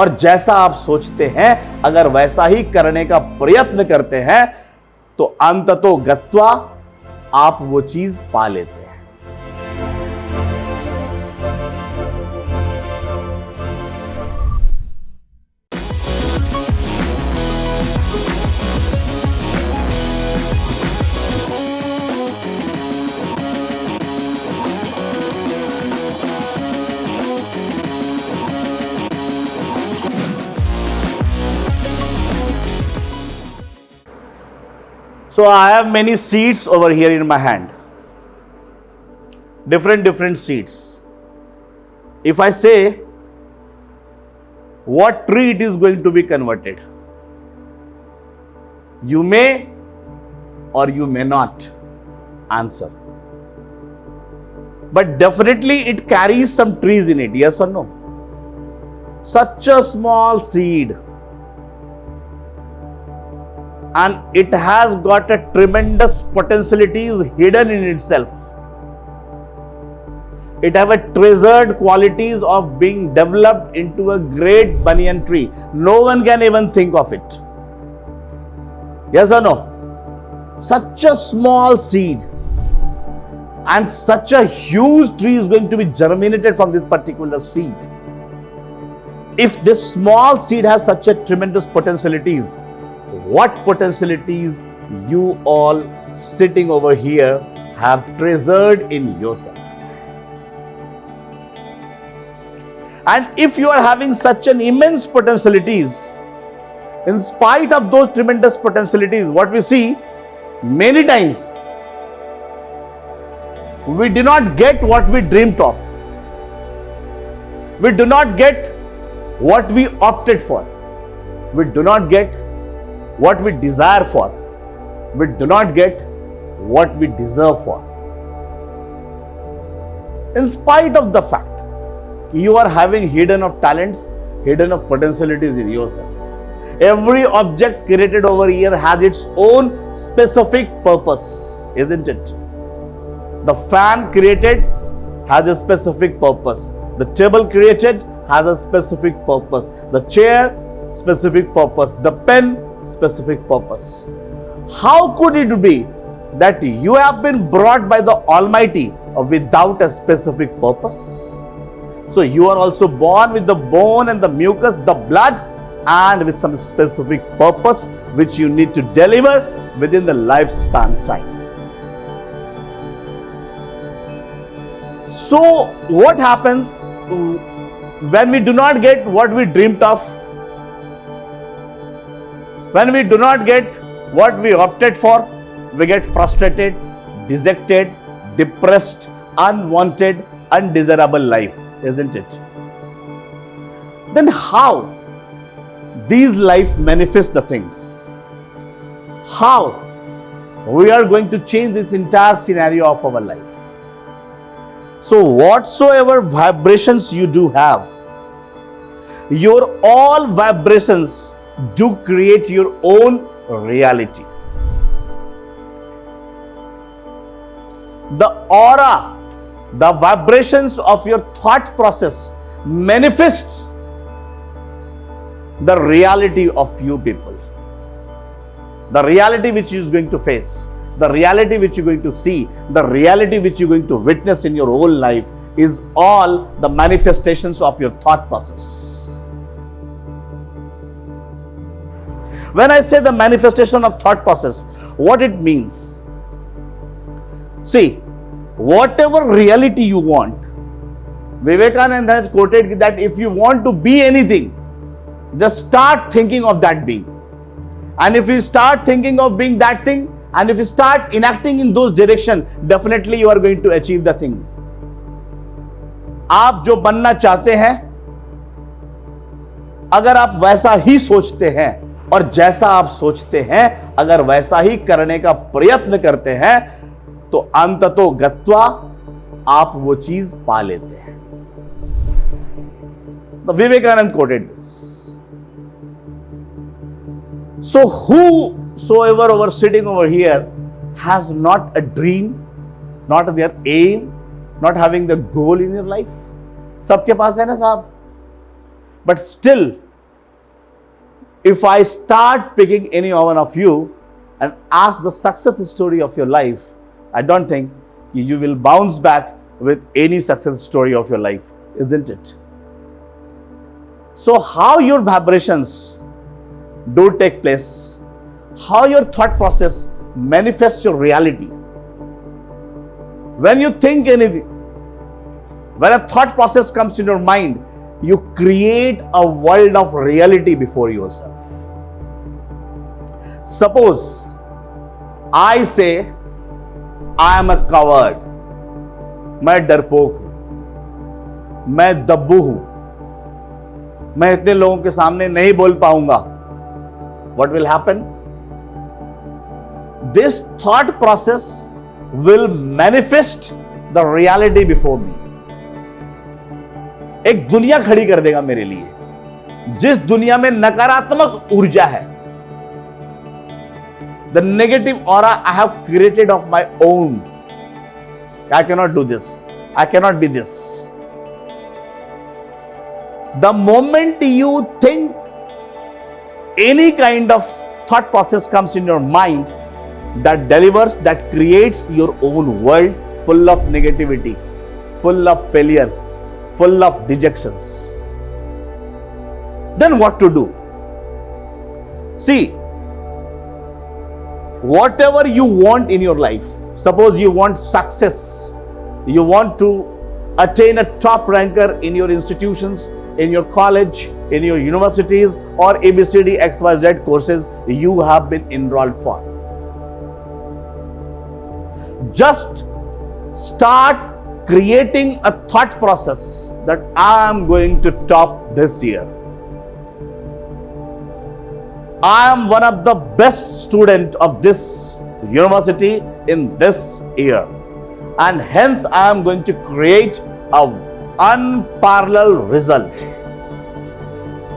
और जैसा आप सोचते हैं अगर वैसा ही करने का प्रयत्न करते हैं तो अंततो गत्वा आप वो चीज पा लेते हैं। So I have many seeds over here in my hand. Different seeds. If I say what tree it is going to be converted, you may or you may not answer. But definitely it carries some trees in it, yes or no? Such a small seed. And it has got a tremendous potentialities hidden in itself. It have a treasured qualities of being developed into a great banyan tree. No one can even think of it. Yes or no? Such a small seed and such a huge tree is going to be germinated from this particular seed. If this small seed has such a tremendous potentialities, what potentialities you all sitting over here have treasured in yourself. And if you are having such an immense potentialities, in spite of those tremendous potentialities, what we see many times, we do not get what we dreamt of. We do not get what we opted for. We do not get what we desire for. We do not get what we deserve for. In spite of the fact you are having hidden of talents, hidden of potentialities in yourself. Every object created over here has its own specific purpose, isn't it? The fan created has a specific purpose. The table created has a specific purpose. The chair, specific purpose. The pen, specific purpose. How could it be that you have been brought by the Almighty without a specific purpose? So you are also born with the bone and the mucus, the blood, and with some specific purpose which you need to deliver within the lifespan time. So what happens when we do not get what we dreamt of? When we do not get what we opted for, we get frustrated, dejected, depressed, unwanted, undesirable life, isn't it? Then how these life manifest the things? How we are going to change this entire scenario of our life? So whatsoever vibrations you do have, your all vibrations do create your own reality. The aura, the vibrations of your thought process manifests the reality of you people. The reality which you is going to face, the reality which you're going to see, the reality which you're going to witness in your whole life is all the manifestations of your thought process. When I say the manifestation of thought process, what it means? See, whatever reality you want, Vivekananda has quoted that if you want to be anything, just start thinking of that being. And if you start thinking of being that thing, and if you start enacting in those direction, definitely you are going to achieve the thing. आप जो बनना चाहते हैं, अगर आप वैसा ही सोचते हैं और जैसा आप सोचते हैं अगर वैसा ही करने का प्रयत्न करते हैं तो अंततो गत्वा आप वो चीज पा लेते हैं. The Vivekananda quoted this. So whosoever over sitting over here has not a dream, not their aim, not having the goal in your life, सबके पास है ना साहब, but still if I start picking any one of you and ask the success story of your life, I don't think you will bounce back with any success story of your life, isn't it? So how your vibrations do take place, how your thought process manifests your reality. When you think anything, when a thought process comes in your mind, you create a world of reality before yourself. Suppose I say, I am a coward, मैं डरपोक हूं, मैं दब्बू हूं, मैं इतने लोगों के सामने नहीं बोल पाऊंगा. What will happen? This thought process will manifest the reality before me. एक दुनिया खड़ी कर देगा मेरे लिए, जिस दुनिया में नकारात्मक ऊर्जा है. The negative aura I have created of my own. I cannot do this. I cannot be this. The moment you think any kind of thought process comes in your mind that delivers, that creates your own world full of negativity, full of failure, full of dejections. Then what to do? See, whatever you want in your life, suppose you want success, you want to attain a top ranker in your institutions, in your college, in your universities, or ABCD XYZ courses you have been enrolled for. Just start creating a thought process that I am going to top this year. I am one of the best student of this university in this year, and hence I am going to create an unparalleled result.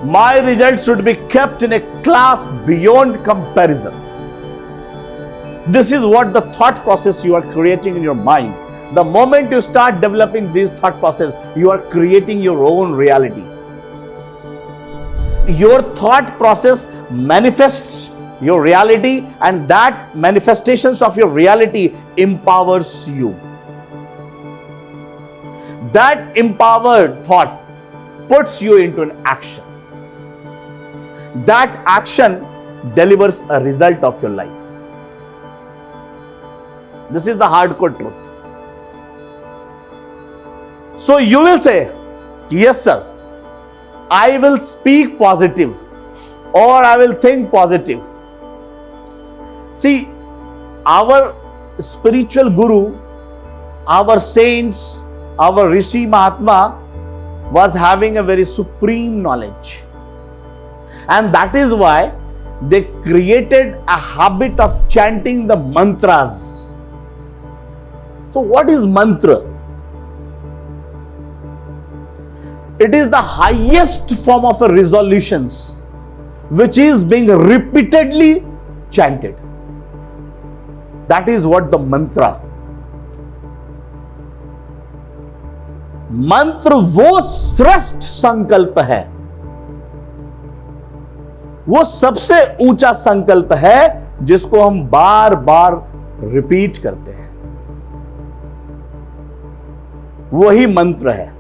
My results should be kept in a class beyond comparison. This is what the thought process you are creating in your mind. The moment you start developing this thought process, you are creating your own reality. Your thought process manifests your reality, and that manifestations of your reality empowers you. That empowered thought puts you into an action. That action delivers a result of your life. This is the hardcore truth. So you will say, yes sir, I will speak positive, or I will think positive. See, our spiritual guru, our saints, our Rishi Mahatma was having a very supreme knowledge. And that is why they created a habit of chanting the mantras. So what is mantra? It is the highest form of a resolutions which is being repeatedly chanted. That is what the mantra. मंत्र वो श्रेष्ठ संकल्प है, वो सबसे ऊंचा संकल्प है जिसको हम बार बार रिपीट करते हैं. वही मंत्र है.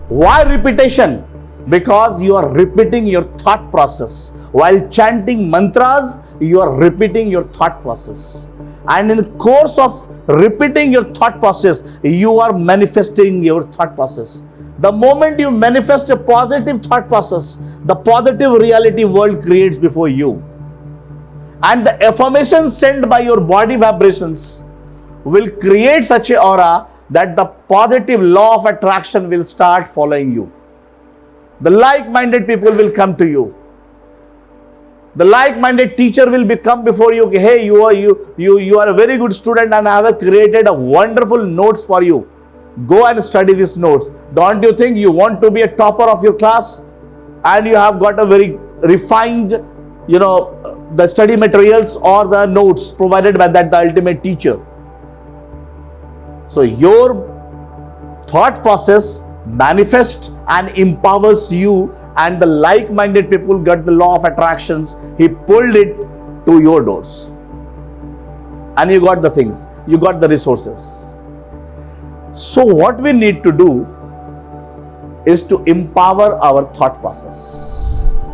Why repetition? Because you are repeating your thought process. While chanting mantras, you are repeating your thought process. And in the course of repeating your thought process, you are manifesting your thought process. The moment you manifest a positive thought process, the positive reality world creates before you. And the affirmations sent by your body vibrations will create such an aura that the positive law of attraction will start following you. The like-minded people will come to you. The like-minded teacher will come before you. Hey, you are a very good student, and I have created a wonderful notes for you. Go and study these notes. Don't you think you want to be a topper of your class, and you have got a very refined, the study materials or the notes provided by the ultimate teacher. So your thought process manifests and empowers you and the like-minded people got the law of attractions. He pulled it to your doors, and you got the things, you got the resources. So what we need to do is to empower our thought process.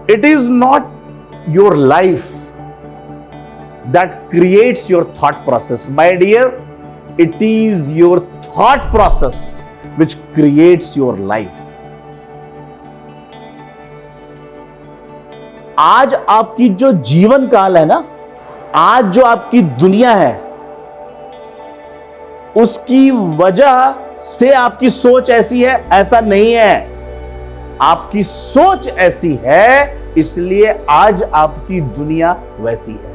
It is not your life that creates your thought process, my dear. It is your thought process which creates your life. आज आपकी जो जीवन काल है ना, आज जो आपकी दुनिया है, उसकी वजह से आपकी सोच ऐसी है, ऐसा नहीं है। आपकी सोच ऐसी है, इसलिए आज आपकी दुनिया वैसी है।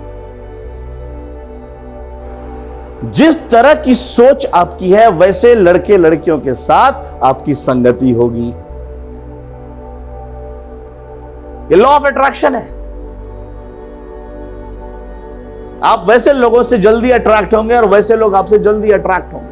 जिस तरह की सोच आपकी है, वैसे लड़के लड़कियों के साथ आपकी संगति होगी। ये लॉ ऑफ अट्रैक्शन है। आप वैसे लोगों से जल्दी अट्रैक्ट होंगे और वैसे लोग आपसे जल्दी अट्रैक्ट होंगे।